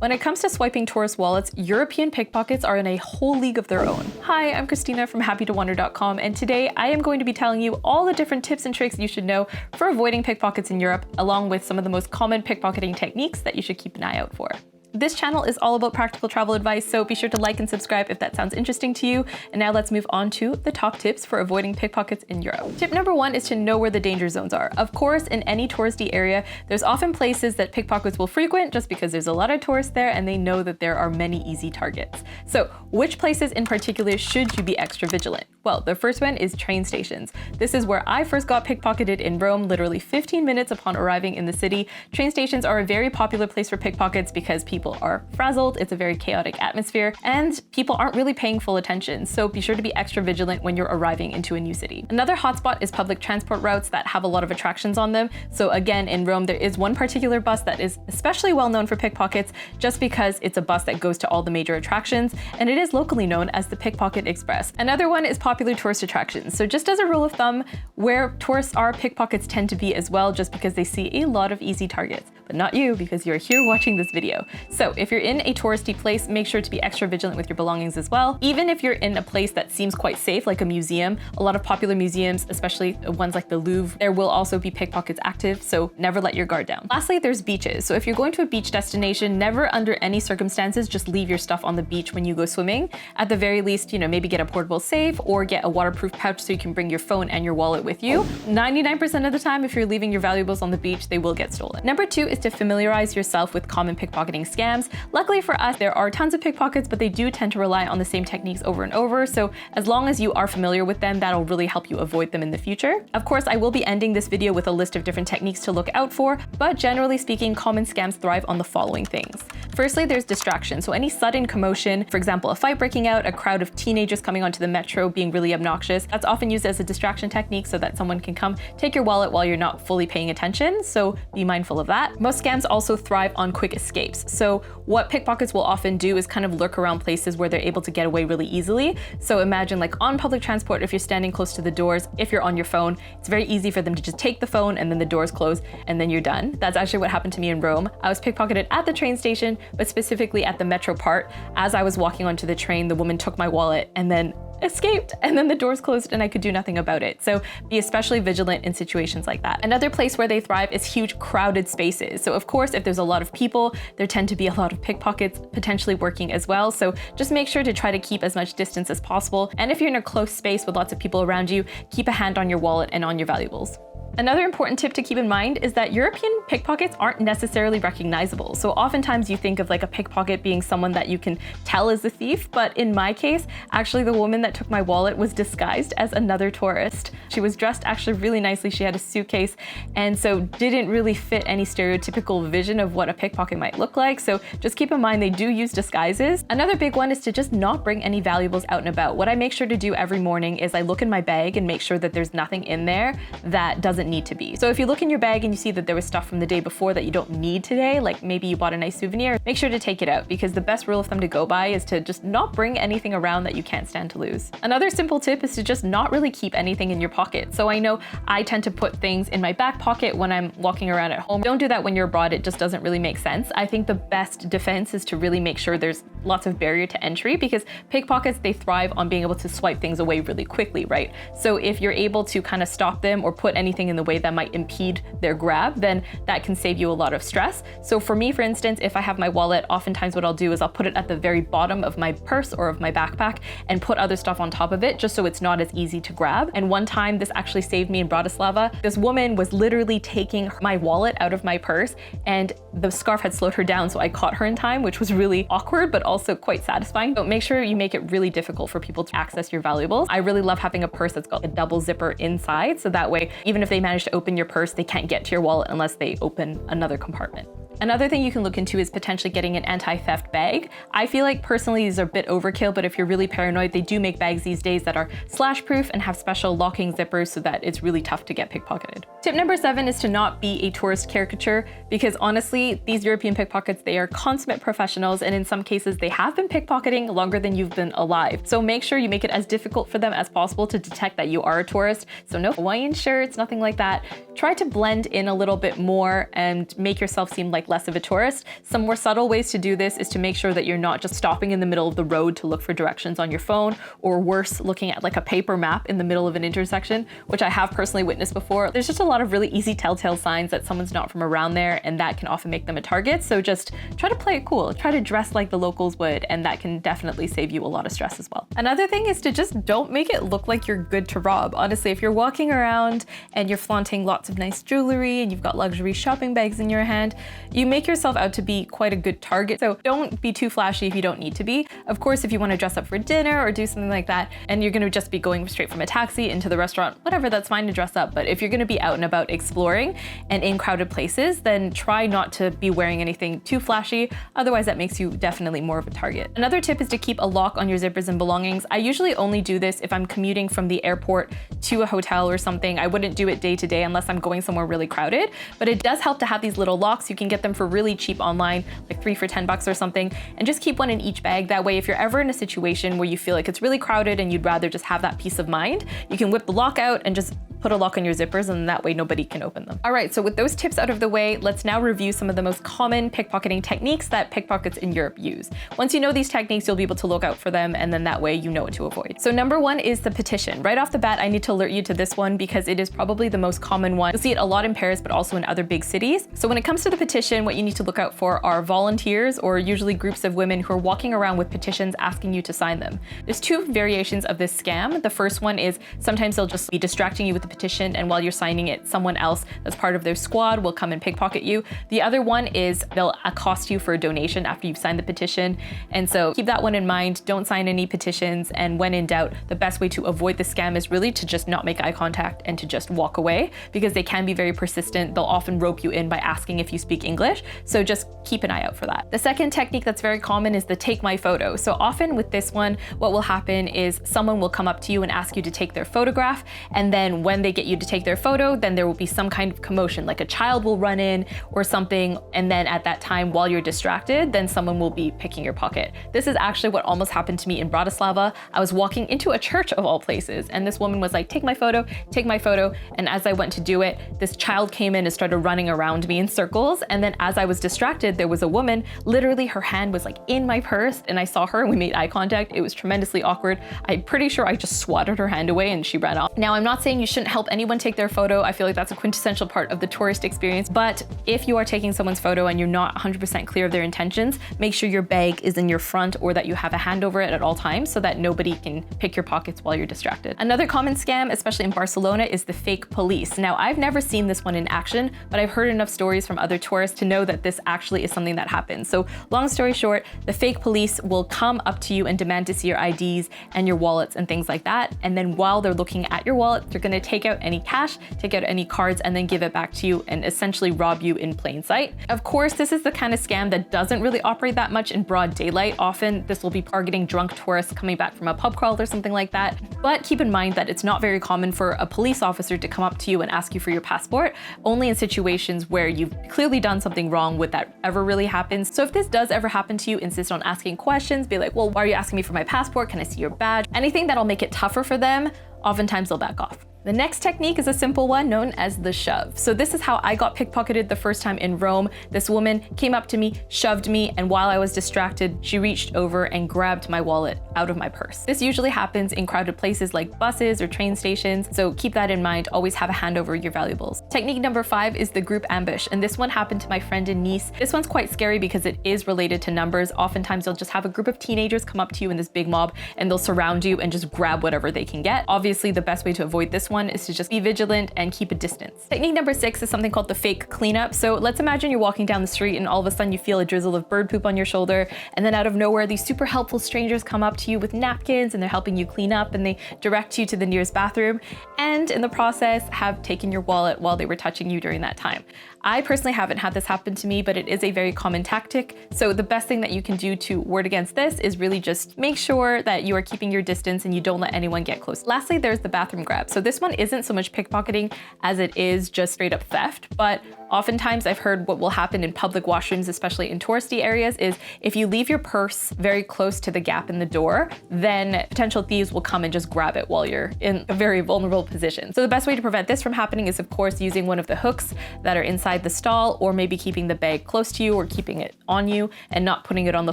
When it comes to swiping tourist wallets, European pickpockets are in a whole league of their own. Hi, I'm Christina from happytowonder.com, and today I am going to be telling you all the different tips and tricks you should know for avoiding pickpockets in Europe, along with some of the most common pickpocketing techniques that you should keep an eye out for. This channel is all about practical travel advice, so be sure to like and subscribe if that sounds interesting to you. And now let's move on to the top tips for avoiding pickpockets in Europe. Tip number one is to know where the danger zones are. Of course, in any touristy area, there's often places that pickpockets will frequent just because there's a lot of tourists there and they know that there are many easy targets. So which places in particular should you be extra vigilant? Well, the first one is train stations. This is where I first got pickpocketed in Rome, literally 15 minutes upon arriving in the city. Train stations are a very popular place for pickpockets because people are frazzled, it's a very chaotic atmosphere, and people aren't really paying full attention, so be sure to be extra vigilant when you're arriving into a new city. Another hotspot is public transport routes that have a lot of attractions on them. So again, in Rome, there is one particular bus that is especially well known for pickpockets just because it's a bus that goes to all the major attractions, and it is locally known as the Pickpocket Express. Another one is popular tourist attractions. So just as a rule of thumb, where tourists are, pickpockets tend to be as well, just because they see a lot of easy targets. But not you, because you're here watching this video. So if you're in a touristy place, make sure to be extra vigilant with your belongings as well. Even if you're in a place that seems quite safe, like a museum, a lot of popular museums, especially ones like the Louvre, there will also be pickpockets active, so never let your guard down. Lastly, there's beaches. So if you're going to a beach destination, never under any circumstances just leave your stuff on the beach when you go swimming. At the very least, maybe get a portable safe or get a waterproof pouch so you can bring your phone and your wallet with you. 99% of the time, if you're leaving your valuables on the beach, they will get stolen. Number two is to familiarize yourself with common pickpocketing scams. Luckily for us, there are tons of pickpockets, but they do tend to rely on the same techniques over and over. So as long as you are familiar with them, that'll really help you avoid them in the future. Of course, I will be ending this video with a list of different techniques to look out for, but generally speaking, common scams thrive on the following things. Firstly, there's distraction. So any sudden commotion, for example, a fight breaking out, a crowd of teenagers coming onto the metro being really obnoxious, that's often used as a distraction technique so that someone can come take your wallet while you're not fully paying attention. So be mindful of that. Most scams also thrive on quick escapes. So what pickpockets will often do is kind of lurk around places where they're able to get away really easily. So imagine like on public transport, if you're standing close to the doors, if you're on your phone, it's very easy for them to just take the phone and then the doors close and then you're done. That's actually what happened to me in Rome. I was pickpocketed at the train station, but specifically at the metro part. As I was walking onto the train, the woman took my wallet and then escaped, and then the doors closed and I could do nothing about it. So be especially vigilant in situations like that. Another place where they thrive is huge crowded spaces. So of course, if there's a lot of people, there tend to be a lot of pickpockets potentially working as well. So just make sure to try to keep as much distance as possible. And if you're in a close space with lots of people around you, keep a hand on your wallet and on your valuables. Another important tip to keep in mind is that European pickpockets aren't necessarily recognizable. So oftentimes you think of like a pickpocket being someone that you can tell is the thief, but in my case, actually the woman that took my wallet was disguised as another tourist. She was dressed actually really nicely. She had a suitcase and so didn't really fit any stereotypical vision of what a pickpocket might look like. So just keep in mind they do use disguises. Another big one is to just not bring any valuables out and about. What I make sure to do every morning is I look in my bag and make sure that there's nothing in there that doesn't need to be. So if you look in your bag and you see that there was stuff from the day before that you don't need today, like maybe you bought a nice souvenir, make sure to take it out, because the best rule of thumb to go by is to just not bring anything around that you can't stand to lose. Another simple tip is to just not really keep anything in your pocket. So I know I tend to put things in my back pocket when I'm walking around at home. Don't do that when you're abroad, it just doesn't really make sense. I think the best defense is to really make sure there's lots of barrier to entry, because pickpockets, they thrive on being able to swipe things away really quickly, right? So if you're able to kind of stop them or put anything in the way that might impede their grab, then that can save you a lot of stress. So for me, for instance, if I have my wallet, oftentimes what I'll do is I'll put it at the very bottom of my purse or of my backpack and put other stuff on top of it, just so it's not as easy to grab. And one time this actually saved me in Bratislava. This woman was literally taking my wallet out of my purse and the scarf had slowed her down, so I caught her in time, which was really awkward, but also quite satisfying. So make sure you make it really difficult for people to access your valuables. I really love having a purse that's got a double zipper inside, so that way, even if they manage to open your purse, they can't get to your wallet unless they open another compartment. Another thing you can look into is potentially getting an anti-theft bag. I feel like personally these are a bit overkill, but if you're really paranoid, they do make bags these days that are slash-proof and have special locking zippers so that it's really tough to get pickpocketed. Tip number 7 is to not be a tourist caricature, because honestly, these European pickpockets, they are consummate professionals, and in some cases they have been pickpocketing longer than you've been alive. So make sure you make it as difficult for them as possible to detect that you are a tourist. So no Hawaiian shirts, nothing like that. Try to blend in a little bit more and make yourself seem like like less of a tourist. Some more subtle ways to do this is to make sure that you're not just stopping in the middle of the road to look for directions on your phone, or worse, looking at like a paper map in the middle of an intersection, which I have personally witnessed before. There's just a lot of really easy telltale signs that someone's not from around there, and that can often make them a target. So just try to play it cool, try to dress like the locals would, and that can definitely save you a lot of stress as well. Another thing is to just don't make it look like you're good to rob. Honestly, if you're walking around and you're flaunting lots of nice jewelry and you've got luxury shopping bags in your hand, you make yourself out to be quite a good target. So don't be too flashy if you don't need to be. Of course, if you want to dress up for dinner or do something like that, and you're going to just be going straight from a taxi into the restaurant, whatever, that's fine to dress up. But if you're going to be out and about exploring and in crowded places, then try not to be wearing anything too flashy. Otherwise, that makes you definitely more of a target. Another tip is to keep a lock on your zippers and belongings. I usually only do this if I'm commuting from the airport to a hotel or something. I wouldn't do it day to day unless I'm going somewhere really crowded, but it does help to have these little locks. You can get them for really cheap online, like 3 for $10 or something, and just keep one in each bag. That way, if you're ever in a situation where you feel like it's really crowded and you'd rather just have that peace of mind, you can whip the lock out and just put a lock on your zippers, and that way nobody can open them. All right, so with those tips out of the way, let's now review some of the most common pickpocketing techniques that pickpockets in Europe use. Once you know these techniques, you'll be able to look out for them, and then that way you know what to avoid. So number one is the petition. Right off the bat, I need to alert you to this one because it is probably the most common one. You'll see it a lot in Paris, but also in other big cities. So when it comes to the petition, what you need to look out for are volunteers, or usually groups of women who are walking around with petitions asking you to sign them. There's 2 variations of this scam. The first one is sometimes they'll just be distracting you with the petition, and while you're signing it, someone else that's part of their squad will come and pickpocket you. The other one is they'll accost you for a donation after you've signed the petition. And so keep that one in mind. Don't sign any petitions. And when in doubt, the best way to avoid the scam is really to just not make eye contact and to just walk away, because they can be very persistent. They'll often rope you in by asking if you speak English. So just keep an eye out for that. The second technique that's very common is the take my photo. So often with this one, what will happen is someone will come up to you and ask you to take their photograph. And then when they get you to take their photo, then there will be some kind of commotion, like a child will run in or something. And then at that time, while you're distracted, then someone will be picking your pocket. This is actually what almost happened to me in Bratislava. I was walking into a church of all places, and this woman was like, take my photo, take my photo. And as I went to do it, this child came in and started running around me in circles. And then as I was distracted, there was a woman, literally her hand was like in my purse, and I saw her and we made eye contact. It was tremendously awkward. I'm pretty sure I just swatted her hand away and she ran off. Now, I'm not saying you shouldn't help anyone take their photo. I feel like that's a quintessential part of the tourist experience. But if you are taking someone's photo and you're not 100% clear of their intentions, make sure your bag is in your front, or that you have a hand over it at all times so that nobody can pick your pockets while you're distracted. Another common scam, especially in Barcelona, is the fake police. Now, I've never seen this one in action, but I've heard enough stories from other tourists to know that this actually is something that happens. So long story short, the fake police will come up to you and demand to see your IDs and your wallets and things like that. And then while they're looking at your wallet, they're gonna take out any cash, take out any cards, and then give it back to you and essentially rob you in plain sight. Of course, this is the kind of scam that doesn't really operate that much in broad daylight. Often this will be targeting drunk tourists coming back from a pub crawl or something like that. But keep in mind that it's not very common for a police officer to come up to you and ask you for your passport, only in situations where you've clearly done something wrong would that ever really happen. So if this does ever happen to you, insist on asking questions. Be like, well, why are you asking me for my passport? Can I see your badge? Anything that'll make it tougher for them, oftentimes they'll back off. The next technique is a simple one known as the shove. So this is how I got pickpocketed the first time in Rome. This woman came up to me, shoved me, and while I was distracted, she reached over and grabbed my wallet out of my purse. This usually happens in crowded places like buses or train stations, so keep that in mind. Always have a hand over your valuables. Technique number 5 is the group ambush, and this one happened to my friend in Nice. This one's quite scary because it is related to numbers. Oftentimes you'll just have a group of teenagers come up to you in this big mob, and they'll surround you and just grab whatever they can get. Obviously, the best way to avoid this one is to just be vigilant and keep a distance. Technique number 6 is something called the fake cleanup. So let's imagine you're walking down the street and all of a sudden you feel a drizzle of bird poop on your shoulder, and then out of nowhere these super helpful strangers come up to you with napkins and they're helping you clean up, and they direct you to the nearest bathroom, and in the process have taken your wallet while they were touching you during that time. I personally haven't had this happen to me, but it is a very common tactic. So the best thing that you can do to ward against this is really just make sure that you are keeping your distance and you don't let anyone get close. Lastly, there's the bathroom grab. So this one isn't so much pickpocketing as it is just straight up theft, but Oftentimes I've heard what will happen in public washrooms, especially in touristy areas, is if you leave your purse very close to the gap in the door, then potential thieves will come and just grab it while you're in a very vulnerable position. So the best way to prevent this from happening is, of course, using one of the hooks that are inside the stall, or maybe keeping the bag close to you or keeping it on you and not putting it on the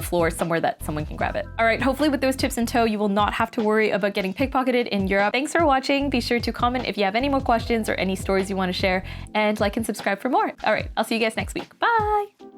floor somewhere that someone can grab it. All right, hopefully with those tips in tow, you will not have to worry about getting pickpocketed in Europe. Thanks for watching. Be sure to comment if you have any more questions or any stories you want to share, and like and subscribe for more. All right, I'll see you guys next week. Bye.